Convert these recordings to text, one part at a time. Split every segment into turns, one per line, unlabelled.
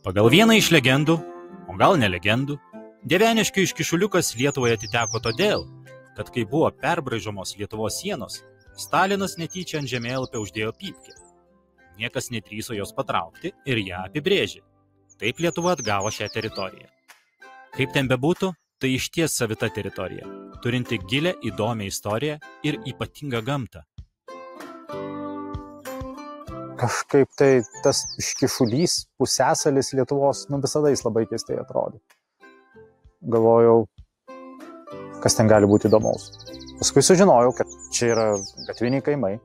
Pagal vieną iš legendų, o gal ne legendų, Dieveniškių iškišuliukas Lietuvai atiteko todėl, kad kai buvo perbraižomos Lietuvos sienos, Stalinas netyčia ant žemėlapio uždėjo pypkę. Niekas nedrįso jos patraukti ir ją apibrėžė. Taip Lietuva atgavo šią teritoriją. Kaip ten bebūtų, tai išties savita teritorija, turinti gilią įdomią istoriją ir ypatingą gamtą.
Kažkaip tai tas iškišulys, pusiasalis Lietuvos, visada jis labai keistai atrodė. Galvojau, kas ten gali būti įdomaus. Paskui sužinojau, kad čia yra gatviniai kaimai,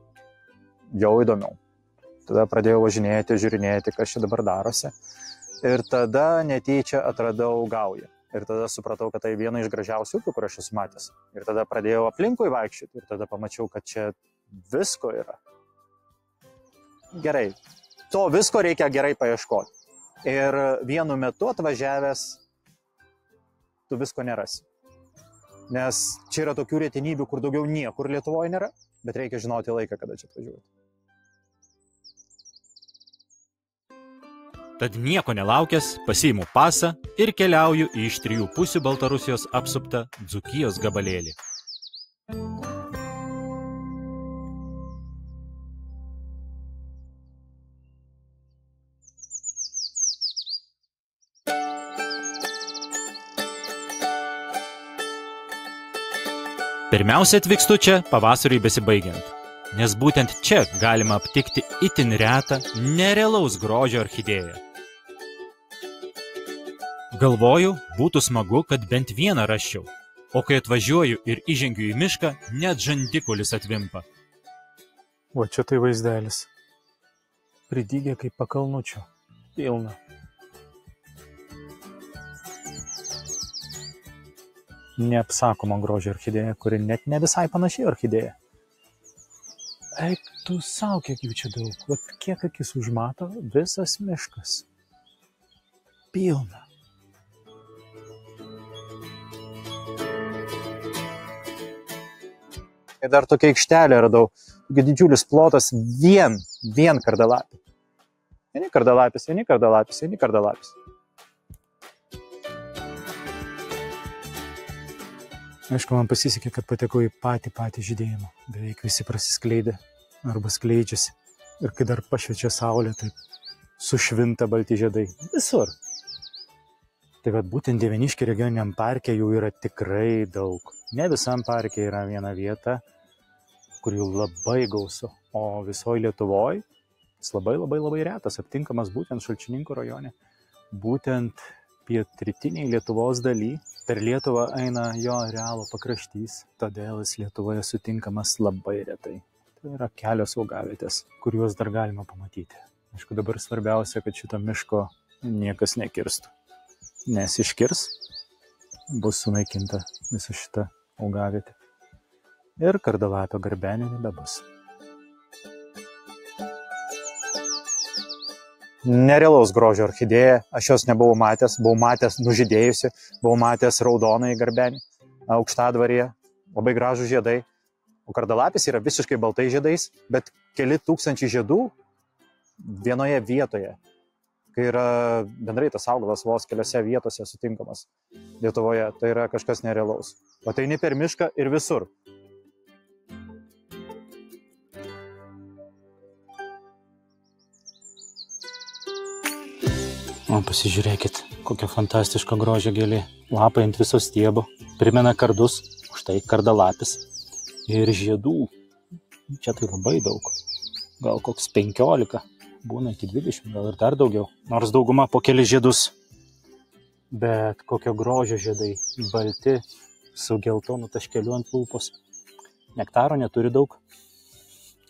jau įdomiau. Tada pradėjau važinėti, žiūrinėti, kas čia dabar darosi. Ir tada netyčia atradau Gaują. Ir tada supratau, kad tai viena iš gražiausių upių, kur aš esu matęs. Ir tada pradėjau aplinkui vaikščioti. Ir tada pamačiau, kad čia visko yra. Gerai, to visko reikia gerai paieškoti. Ir vienu metu atvažiavęs, tu visko nerasi. Nes čia yra tokių retenybių, kur daugiau niekur Lietuvoje nėra, bet reikia žinoti laiką, kada čia atvažiuoti.
Tad nieko nelaukęs, pasiimu pasą ir keliauju į iš 3 pusių Baltarusijos apsuptą Dzūkijos gabalėlį. Pirmiausia atvykstu čia pavasariui besibaigiant, nes būtent čia galima aptikti itin retą, nerealaus grožio orchidėją. Galvoju, būtų smagu, kad bent vieną rasčiau, o kai atvažiuoju ir įžengiu į mišką, net žandikaulis atvimpa.
O čia tai vaizdelis. Pridygė kaip pakalnučių. Pilna. Neapsakoma grožio orchidėja, kuri net ne visai panašiai orchidėja. Eik tu sau, kiek jų čia daug. Vat kiek akis užmato, visas miškas. Pilna. Ir dar tokia aikštelė radau. Didžiulis plotas vien kardalapį. Vieni kardalapis. Aišku, man pasisekė, kad patekau į patį žydėjimą. Beveik visi prasiskleidė arba skleidžiasi. Ir kai dar pašviečia saulė, taip sušvinta balti žiedai. Visur. Tai vad būtent Dieveniškių regioniniam parke jų yra tikrai daug. Ne visam parke yra viena vieta, kur jų labai gausu. O visoje Lietuvoje jis labai retas, aptinkamas būtent Šalčininkų rajone. Būtent pietrytiniai Lietuvos daly. Per Lietuvą eina jo arealo pakraštys, todėl jis Lietuvoje sutinkamas labai retai. Tai yra kelios augavietės, kur juos dar galima pamatyti. Aišku, dabar svarbiausia, kad šito miško niekas nekirstų. Nes iškirs, bus sunaikinta visa šita augavietė. Ir kardalapio garbenė nebebus. Nerealaus grožio orchidėja, aš jos nebuvau matęs nužydėjusi, buvau matęs raudonąjį garbenį, aukštadvaryje, labai gražų žiedai, o kardalapis yra visiškai baltai žiedais, bet keli tūkstančiai žiedų vienoje vietoje, kai yra bendrai tas augalas vos keliose vietose sutinkamas Lietuvoje, tai yra kažkas nerealaus. O tai ne per mišką ir visur. O pasižiūrėkit, kokia fantastiška grožio gėlė. Lapai ant viso stiebo, primena kardus, štai kardalapis. Ir žiedų. Čia tai labai daug. Gal koks 15, būna iki 20, gal ir dar daugiau. Nors dauguma po keli žiedus. Bet kokio grožio žiedai. Balti, su geltonu taškeliu ant lūpos. Nektaro neturi daug.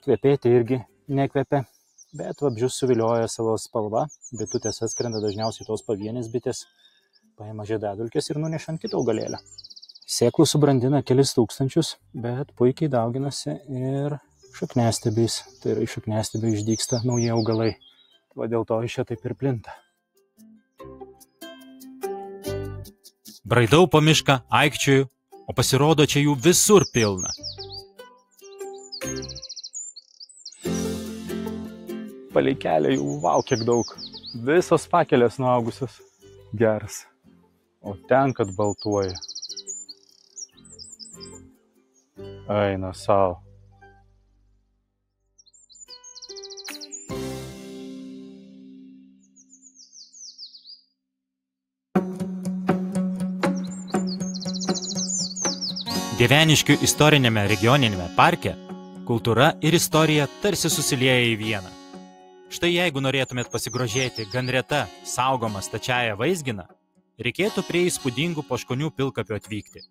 Kvepėti irgi nekvepia. Bet vabzdžius suvilioja savo spalva, bitutės atskrenda dažniausiai tos pavienės bitės, paima žiedadulkes ir nuneša ant kitą augalėlę. Sėklų subrandina kelis tūkstančius, bet puikiai dauginasi ir šakniastiebiais. Tai yra iš šakniastiebių išdygsta nauji augalai. Va dėl to iš čia taip ir plinta.
Braidau po mišką, aikčioju, o pasirodo čia jų visur pilna.
Palei kelią jau, vau, kiek daug. Visos pakelės nuaugusios. Geras. O ten, kad baltuoja. Eina savo.
Dieveniškių istorinėme regioniniame parke kultūra ir istorija tarsi susilieja į vieną. Štai jeigu norėtumėt pasigrožėti gan reta saugoma stačiaja Vaizgina, reikėtų prie įspūdingų Poškonių pilkapio atvykti.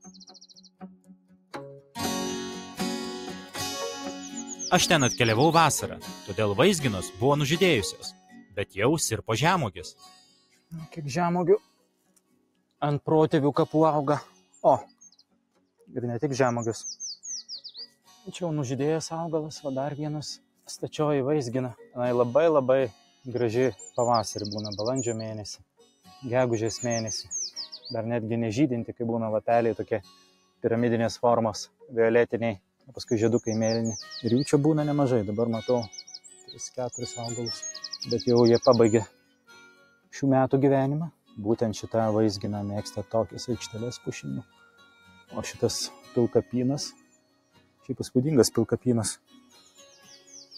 Aš ten atkeliavau vasarą, todėl Vaizginos buvo nužydėjusios, bet jau sirpo žemuogės.
Kiek žemuogių ant protėvių kapų auga. O, ir ne tik žemuogės. Tačiau nužydėjęs augalas, va dar vienas stačioji Vaizgina. Jis labai graži pavasarį būna, balandžio mėnesį, gegužės mėnesį. Dar netgi nežydinti, kai būna lapeliai tokie piramidinės formos, violetiniai, o paskui žiedukai mėlyni. Ir jų čia būna nemažai, dabar matau 3-4 augalus. Bet jau jie pabaigė šių metų gyvenimą. Būtent šitą Vaizgina mėgsta tokias aikštelės pušinių. O šitas pilkapynas, šiaip įspūdingas pilkapynas,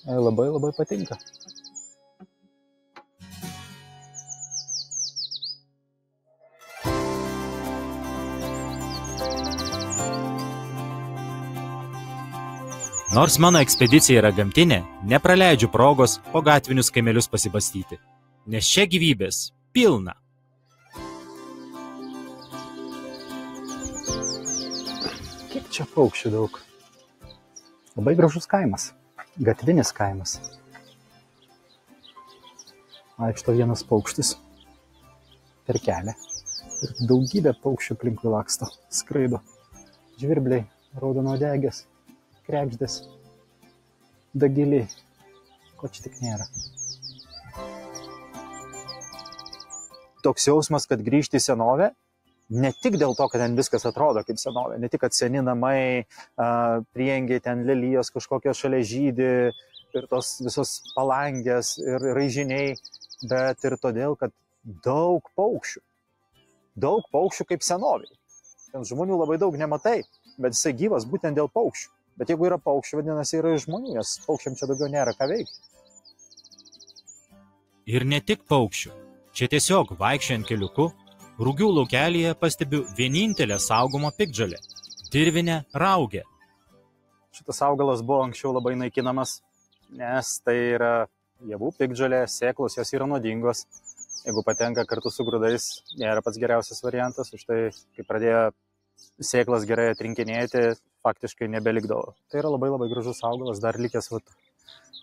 labai patinka.
Nors mano ekspedicija yra gamtinė, nepraleidžiu progos po gatvinius kaimelius pasibastyti, nes čia gyvybės pilna.
Kiek čia paukščių daug. Labai gražus kaimas, gatvinis kaimas. Vaikšto vienas paukštis per kelią ir daugybė paukščių aplinkui laksto, skraido. Žvirbliai, raudonuodegės, kregždės, dagiliai, ko čia tik nėra. Toks jausmas, kad grįžti į senovę, ne tik dėl to, kad ten viskas atrodo kaip senovė, ne tik, kad seni namai, prieangiai ten lelijos kažkokios šalia žydi ir tos visos palangės ir raižiniai, bet ir todėl, kad daug paukščių kaip senoviai. Ten žmonių labai daug nematai, bet jisai gyvas būtent dėl paukščių. Bet jeigu yra paukščių, vadinasi, yra ir žmonių, nes paukščiam čia daugiau nėra ką veikti.
Ir ne tik paukščių. Čia tiesiog vaikščiant keliuku, Rūgių laukelyje pastebiu vienintelę saugomą piktžolę – dirvinę raugę.
Šitas augalas buvo anksčiau labai naikinamas, nes tai yra javų piktžolė, sėklos, jos yra nuodingos. Jeigu patenka kartu su grūdais, nėra pats geriausias variantas, už tai, kai pradėjo sėklas gerai atrinkinėti, faktiškai nebelikdavo. Tai yra labai gražus augalas, dar likęs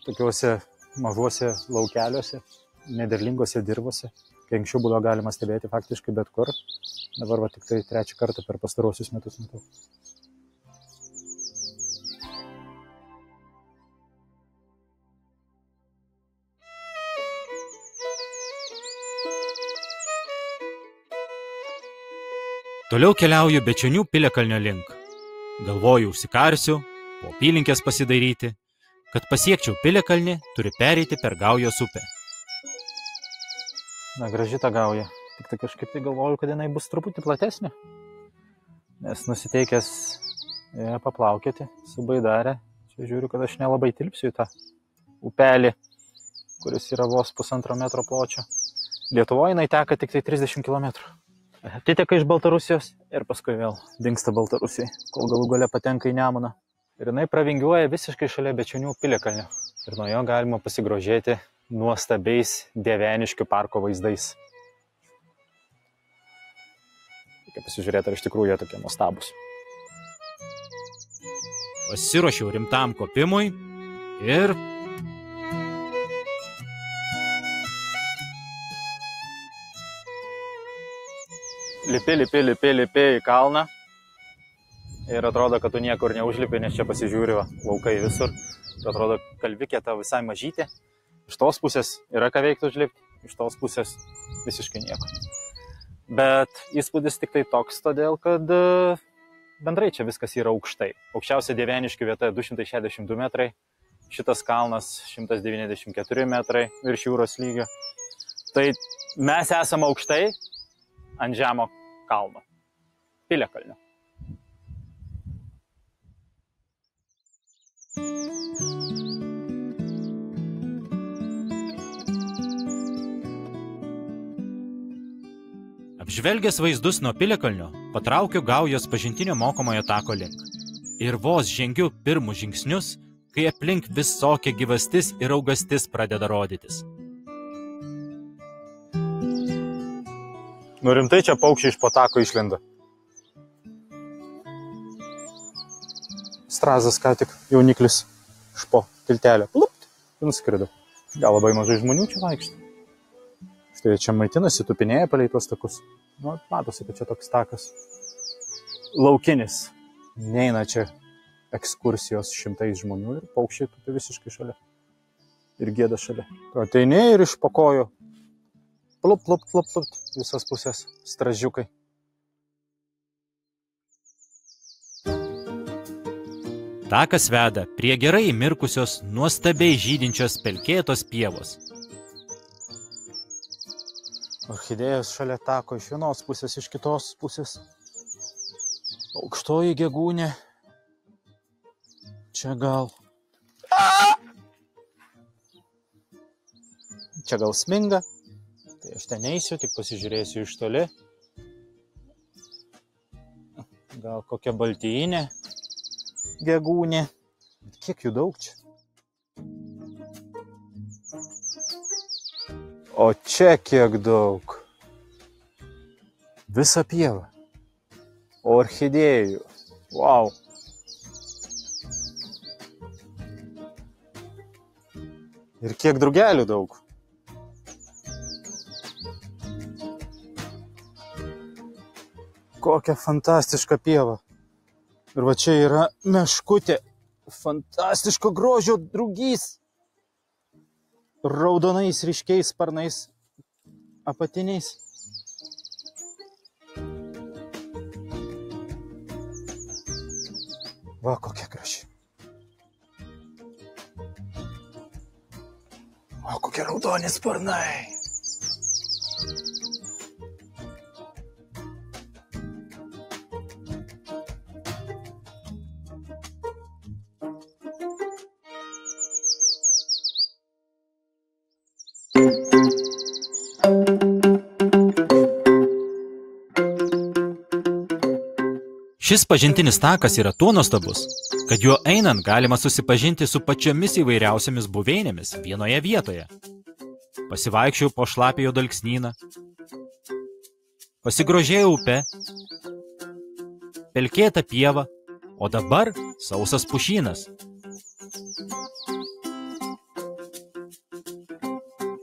tokiuose mažuose laukeliuose, nederlingose dirvose, kai anksčiau būdavo galima stebėti faktiškai bet kur. Dabar tik tai 3 kartą per pastarosius metus matau.
Toliau keliauju Bečonių piliakalnio link. Galvoju, užsikarsiu, po apylinkės pasidairyti. Kad pasiekčiau piliakalnį, turi pereiti per Gaujos upę.
Na, graži ta Gauja. Tik tai kažkaip tai galvoju, kad jinai bus truputį platesnė. Nes nusiteikęs paplaukioti su baidarė. Čia žiūriu, kad aš nelabai tilpsiu į tą upelį, kuris yra vos 1,5 metro pločio. Lietuvoje jinai teka tik tai 30 km. Atiteka iš Baltarusijos ir paskui vėl dingsta Baltarusijai, kol galų gale patenka į Nemuną. Ir jinai pravingiuoja visiškai šalia Bečonių piliakalnio. Ir nuo jo galima pasigrožėti nuostabiais Dieveniškių parko vaizdais. Reikia pasižiūrėti, ar iš tikrųjų jie tokie nuostabūs.
Pasiruošiau rimtam kopimui ir...
Lipi į kalną ir atrodo, kad tu niekur neužlipi, nes čia pasižiūri laukai visur. Ir atrodo, kalvikė ta visai mažytė. Iš tos pusės yra ką veikti užlipti, iš tos pusės visiškai nieko. Bet įspūdis tik tai toks, todėl kad bendrai čia viskas yra aukštai. Aukščiausia Dieveniškių vieta 262 metrai, šitas kalnas 194 metrai virš jūros lygio. Tai mes esame aukštai ant žemo kalno, Piliakalnio.
Apžvelgęs vaizdus nuo Piliakalnio, patraukiu gaujos pažintinio mokomojo tako link. Ir vos žengiu pirmus žingsnius, kai aplink visokia gyvastis ir augastis pradeda rodytis.
Nu rimtai čia paukščiai iš po tako išlenda. Strazas ką tik, jauniklis iš po tiltelio. Plupt, ir nuskrido. Gal labai mažai žmonių čia vaikšto. Štai čia maitinasi, tupinėja palei tuos takus. Nu, matosi, kad čia toks takas laukinis. Neina čia ekskursijos šimtais žmonių ir paukščiai tupi visiškai šalia. Ir gėda šalia. Tu ateini ir iš po kojų. Plup, plup, plup, plup. Visas pusės stražiukai.
Takas veda prie gerai įmirkusios, nuostabiai žydinčios pelkėtos pievos.
Orchidėjos šalia tako iš vienos pusės, iš kitos pusės. Aukštoji gegūnė. Čia gal. Čia gal sminga. Tai aš ten neisiu, tik pasižiūrėsiu iš toli. Gal kokia baltijinė gegūnė. Bet kiek jų daug čia? O čia kiek daug. Visa pieva. Orchidėjų. Wow. Ir kiek drugelių daug. Kokia fantastiška pieva. Ir va čia yra meškutė. Fantastiško grožio drugys. Raudonais ryškiais sparnais apatiniais. Va, kokia graži. O, kokie raudoni sparnai.
Šis pažintinis takas yra tuo nuostabus, kad juo einant galima susipažinti su pačiomis įvairiausiamis buveinėmis vienoje vietoje. Pasivaikščiau po šlapiojo dalksnyną, pasigrožėjau upe, pelkėta pieva, o dabar sausas pušynas.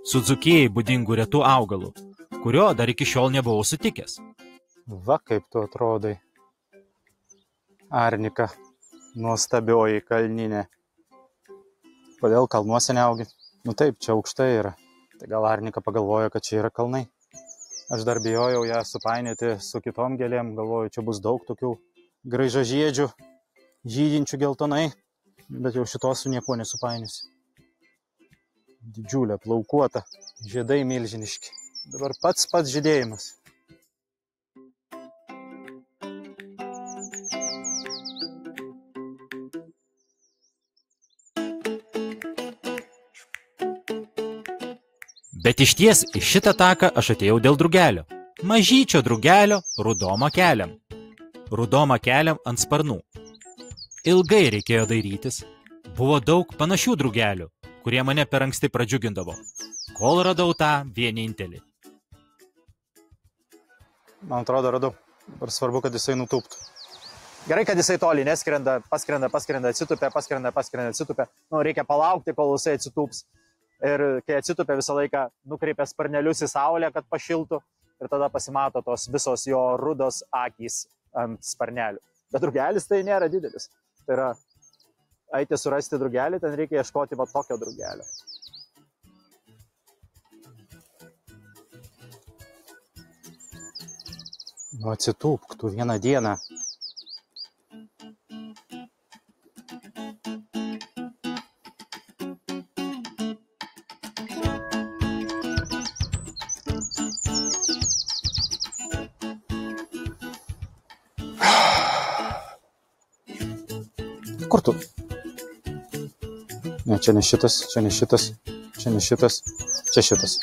Su Dzūkijai būdingu retų augalu, kurio dar iki šiol nebuvau sutikęs.
Va kaip tu atrodai. Arnika, nuostabioji kalninė. Kodėl kalnuose neaugi? Nu taip, čia aukštai yra. Tai gal Arnika pagalvojo, kad čia yra kalnai. Aš dar bijojau ją supainioti su kitom gėlėm. Galvoju, čia bus daug tokių graižažiedžių, žydinčių geltonai. Bet jau šitos su niekuo nesupainiusi. Didžiulė, plaukuota, žiedai milžiniški. Dabar pats žydėjimas.
Bet išties į šitą taką aš atėjau dėl drugelio. Mažyčio drugelio rudom akeliam. Rudom akeliam ant sparnų. Ilgai reikėjo dairytis. Buvo daug panašių drugelių, kurie mane per anksti pradžiugindavo, kol radau tą vienintelį.
Man atrodo, radau. Dabar svarbu, kad jisai nutūptų. Gerai, kad jisai toli neskrenda, paskrenda, atsitupia, atsitupia. Nu, reikia palaukti, kol jisai atsitūps. Ir kai atsitupia visą laiką, nukreipia sparnelius į saulę, kad pašiltų. Ir tada pasimato tos visos jo rudos akys ant sparnelių. Bet drugelis tai nėra didelis. Tai yra, eiti surasti drugelį, ten reikia ieškoti va tokio drugelio. Nu atsitūpk tu vieną dieną. Kur tu? Ne, čia ne šitas, čia ne šitas, čia ne šitas, čia šitas.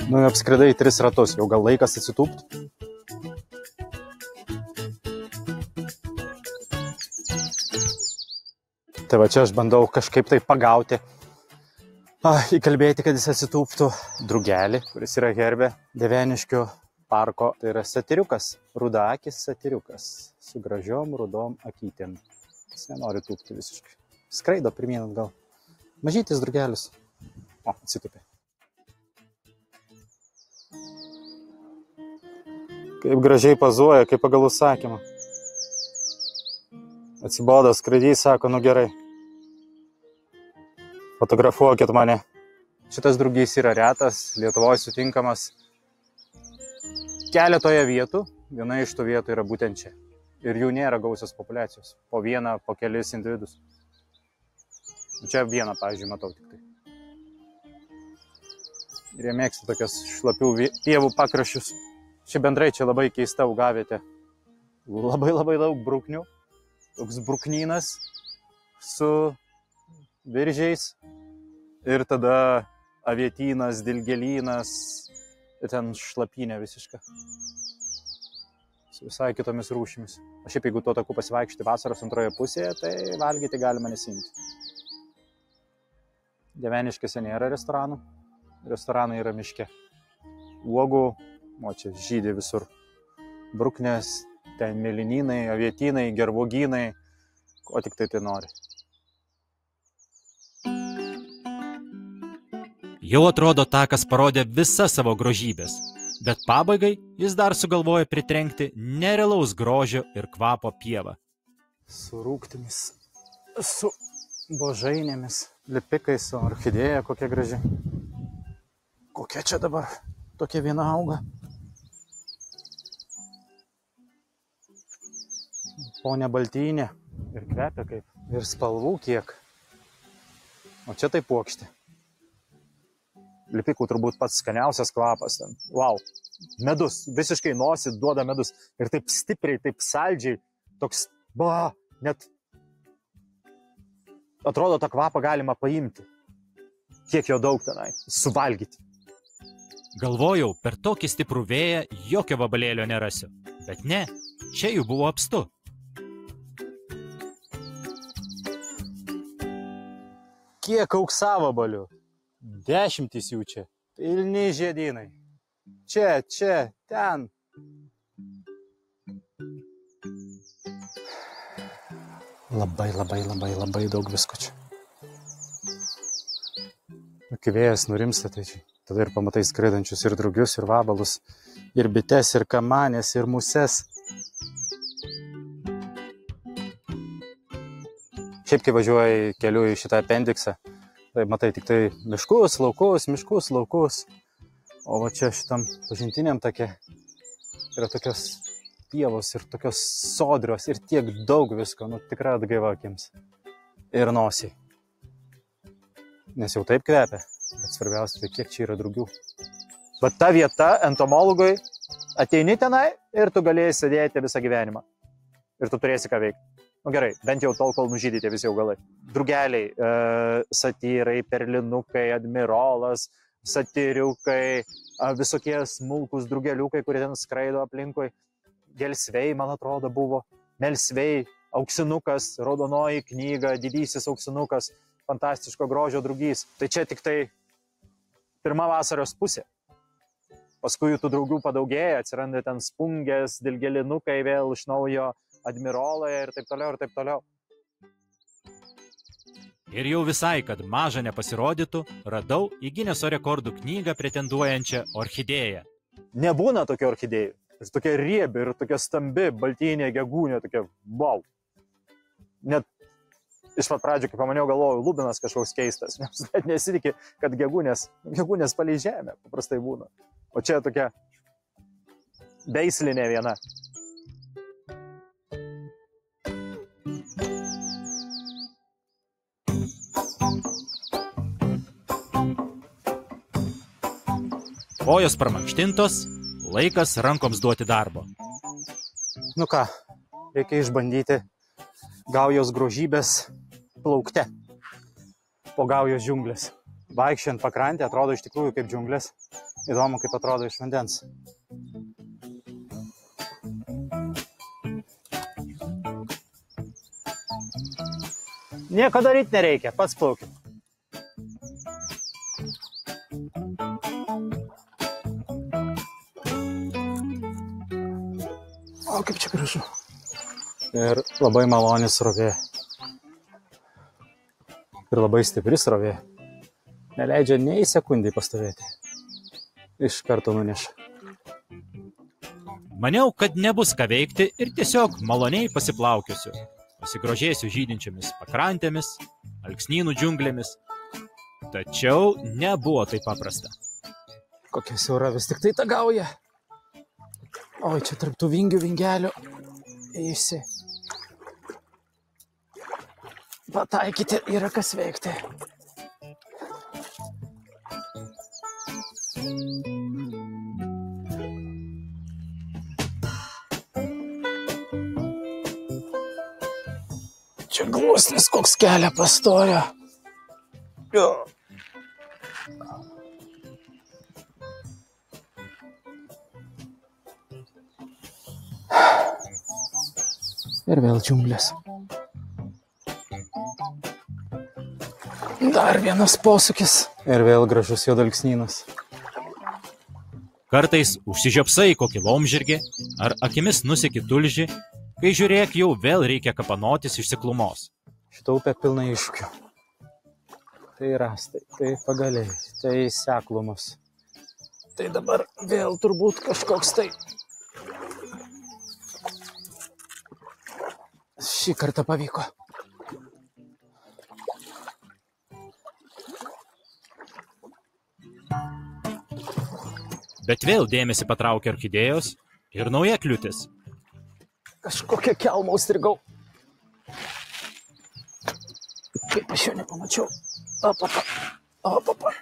Nu, apskridai 3 ratus, jau gal laikas atsitūpti. Tai va čia aš bandau kažkaip tai pagauti, įkalbėti, kad jis atsitūptų drugelį, kuris yra herbe Dieveniškių parko. Tai yra satiriukas, rudaakis satiriukas, su gražiom rudom akytėm. Jis nenori tūpti visiškai. Skraido pirmyn atgal. Mažytis drugelis. O, atsitūpė. Kaip gražiai pazuoja, kaip pagal užsakymą. Atsibodo, skraidys, sako, nu gerai. Fotografuokit mane. Šitas drugys yra retas, Lietuvoje sutinkamas keletoje vietų. Viena iš tų vietų yra būtent čia. Ir jų nėra gausios populiacijos. Po vieną, po kelis individus. Čia vieną, pavyzdžiui, matau tik tai. Ir jie mėgsta tokias šlapių pievų pakraščius. Čia bendrai čia labai keista augavietė. Labai daug bruknių. Toks bruknynas su viržiais. Ir tada avietynas, dilgelynas. Ir ten šlapynė visiška. Su visai kitomis rūšimis. O šiaip jeigu tuo taku pasivaikščioti vasaros antroje pusėje, tai valgyti galima nesiimti. Dieveniškėse nėra restoranų. Restoranai yra miške. Uogų, o čia žydė visur. Bruknės, ten mėlynynai, avietynai, gervuogynai, ko tik tai nori.
Jau atrodo takas parodė visą savo grožybės, bet pabaigai jis dar sugalvojo pritrenkti nerealaus grožio ir kvapo pievą.
Su rūgtimis, su božainėmis, lipikais, su orchidėja kokia graži. Kokia čia dabar tokia viena auga. Ponia baltynė ir kvepia kaip. Ir spalvų kiek. O čia tai puokštė. Lipikų turbūt pats skaniausias kvapas ten. Wow. Medus. Visiškai nosį duoda medus. Ir taip stipriai, taip saldžiai. Toks, net atrodo, tą kvapą galima paimti. Kiek jo daug tenai. Suvalgyti.
Galvojau, per tokį stiprų vėją jokio vabalėlio nerasiu. Bet ne, čia jų buvo apstu.
Kiek auksavabalių? 10 jų čia. Pilni žiedynai. Čia, ten. Labai daug visko čia. Kai vėjas nurimsta, tai čia. Tada ir pamatai skraidančius ir drugius, ir vabalus, ir bites, ir kamanės, ir muses. Šiaip, kai važiuoji keliu į šitą apendiksą, tai matai tik tai miškus, laukus. O va čia šitam pažintiniam take yra tokios pievos ir tokios sodrios ir tiek daug visko, tikrai atgaiva akims. Ir nosiai. Nes jau taip kvepia. Bet svarbiausia, tai kiek čia yra drugių. Bet ta vieta, entomologui, ateini tenai ir tu galėjai sėdėti visą gyvenimą. Ir tu turėsi ką veikti. Gerai, bent jau tol, kol nužydė tie visi augalai. Drugeliai, satyrai, perlinukai, admirolas, satyriukai, visokie smulkus drugeliukai, kurie ten skraido aplinkui. Gelsviai, man atrodo, buvo. Melsviai, auksinukas, raudonoji knyga, didysis auksinukas, fantastiško grožio drugys. Tai čia tik tai pirma vasaros pusė. Paskui tų drugių padaugėja, atsiranda ten spungės, dilgelinukai vėl iš naujo, admirolai ir taip toliau.
Ir jau visai, kad maža nepasirodytų, radau į Gineso rekordų knygą pretenduojančią orchidėją.
Nebūna tokia orchidėjų. Ir tokia riebi ir tokia stambi, baltynė, gegūnė, tokia wow. Net iš pat pradžių, kai pamaniau, galvojau, lubinas kažkoks keistas, net nesitikė, kad gegūnės palei žemę paprastai būna. O čia tokia veislinė viena.
Kojos pramankštintos, laikas rankoms duoti darbo.
Nu ką, reikia išbandyti Gaujos grožybės plaukte. Po Gaujos džiunglės. Vaikščiant pakrantę atrodo iš tikrųjų kaip džiunglės. Įdomu, kaip atrodo iš vandens. Nieko daryti nereikia, pats plaukiu. O, kaip čia gražu. Ir labai maloni srovė. Ir labai stipri srovė. Neleidžia nei sekundį pastovėti. Iš karto nuneša.
Maniau, kad nebus ką veikti ir tiesiog maloniai pasiplaukiosiu. Pasigrožėsiu žydinčiamis pakrantėmis, alksnynų džiunglėmis. Tačiau nebuvo taip paprasta.
Kokia siaura vis tik tai ta Gauja. Oi, čia tarp tų vingių vingelių. Eisi. Pataikyti yra kas veikti. Čia gluosnis koks kelią pastojo. Ir vėl džiunglės. Dar vienas posūkis. Ir vėl gražus juodalksnynas.
Kartais užsižiopsai kokį laumžirgį ar akimis nuseki tulžį, kai žiūrėk jau vėl reikia kapanotis iš seklumos.
Šitą upę pilna iššūkių. Tai rąstai, tai pagaliai, tai seklumas. Tai dabar vėl turbūt kažkoks tai. Šį kartą pavyko.
Bet vėl dėmesį patraukia orchidėjos ir nauja kliūtis.
Kažkokią kelmą užstrigau. Kaip aš jo nepamačiau. Opapa, opapa.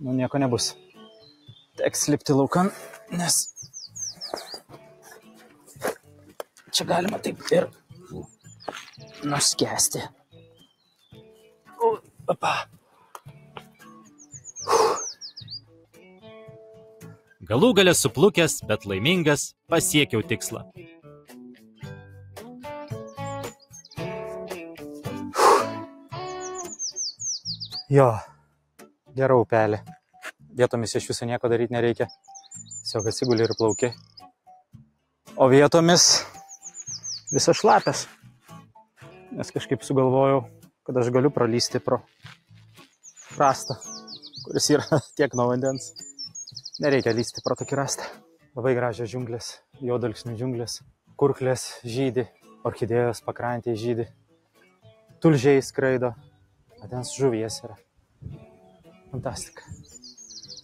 Nu, nieko nebus. Teks lipti laukan, nes čia galima taip ir nuskęsti. Opa.
Galų gale suplukęs, bet laimingas, pasiekiau tikslą.
Jo, gera upelė. Vietomis iš viso nieko daryti nereikia. Tiesiog atsiguli ir plauki. O vietomis visas šlapės. Nes kažkaip sugalvojau, kad aš galiu pralysti pro rastą, kuris yra tiek nuo vandens. Nereikia lysti pro tokį rastą. Labai gražios džiunglės, juodalksnių džiunglės. Kurklės žydi, orchidėjos pakrantėje žydi. Tulžiai skraido, vandens žuvies yra. Fantastika.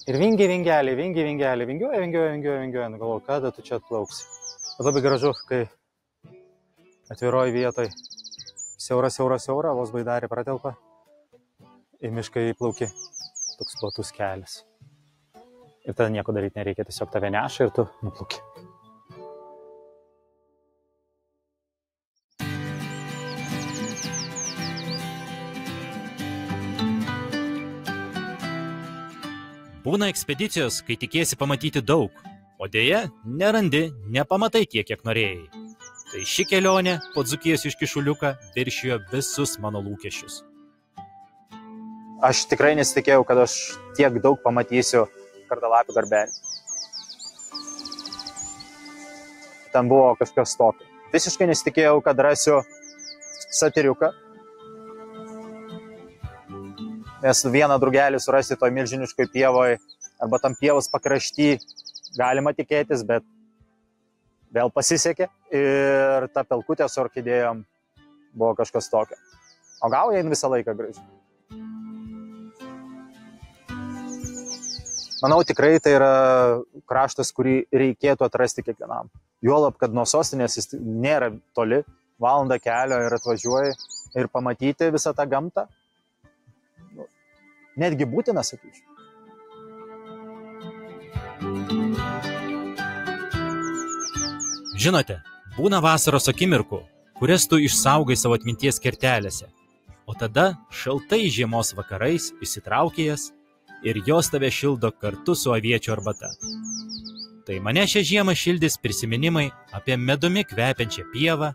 Ir vingiai vingeliai, vingiuoja. Galvoju, kada tu čia atplauksi. Bet labai gražu, kai atviroj vietoj siaura, vos baidarė pratelpa. Į mišką įplauki, toks platus kelias. Ir tada nieko daryti nereikia, tiesiog tave neša ir tu nuplauki.
Būna ekspedicijos, kai tikėsi pamatyti daug, o dėja nerandi, nepamatai tiek, kiek norėjai. Tai ši kelionė po Dzūkijos iškišuliuką viršijo visus mano lūkesčius.
Aš tikrai nesitikėjau, kad aš tiek daug pamatysiu kardalapių garbelį. Ten buvo kažkas tokio. Visiškai nesitikėjau, kad rasiu satyriuką. Nes vieną drugelį surasti toj milžiniškoj pievoj arba tam pievos pakrašty galima tikėtis, bet vėl pasisekė. Ir ta pelkutė su orchidėjom buvo kažkas tokio. O Gauja jin visą laiką graži. Manau, tikrai tai yra kraštas, kurį reikėtų atrasti kiekvienam. Juolab, kad nuo sostinės jis nėra toli, valandą kelio ir atvažiuoji ir pamatyti visą tą gamtą. Netgi būtina, sakyčiau.
Žinote, Būna vasaros akimirkų, kurias tu išsaugai savo atminties kertelėse, o tada šaltai žiemos vakarais išsitrauki jas ir jos tave šildo kartu su aviečių arbata. Tai mane šią žiemą šildys prisiminimai apie medumi kvepiančią pievą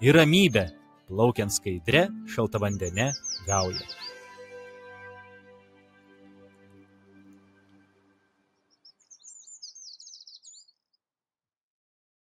ir ramybę, plaukiant skaidre šaltavandene gauja.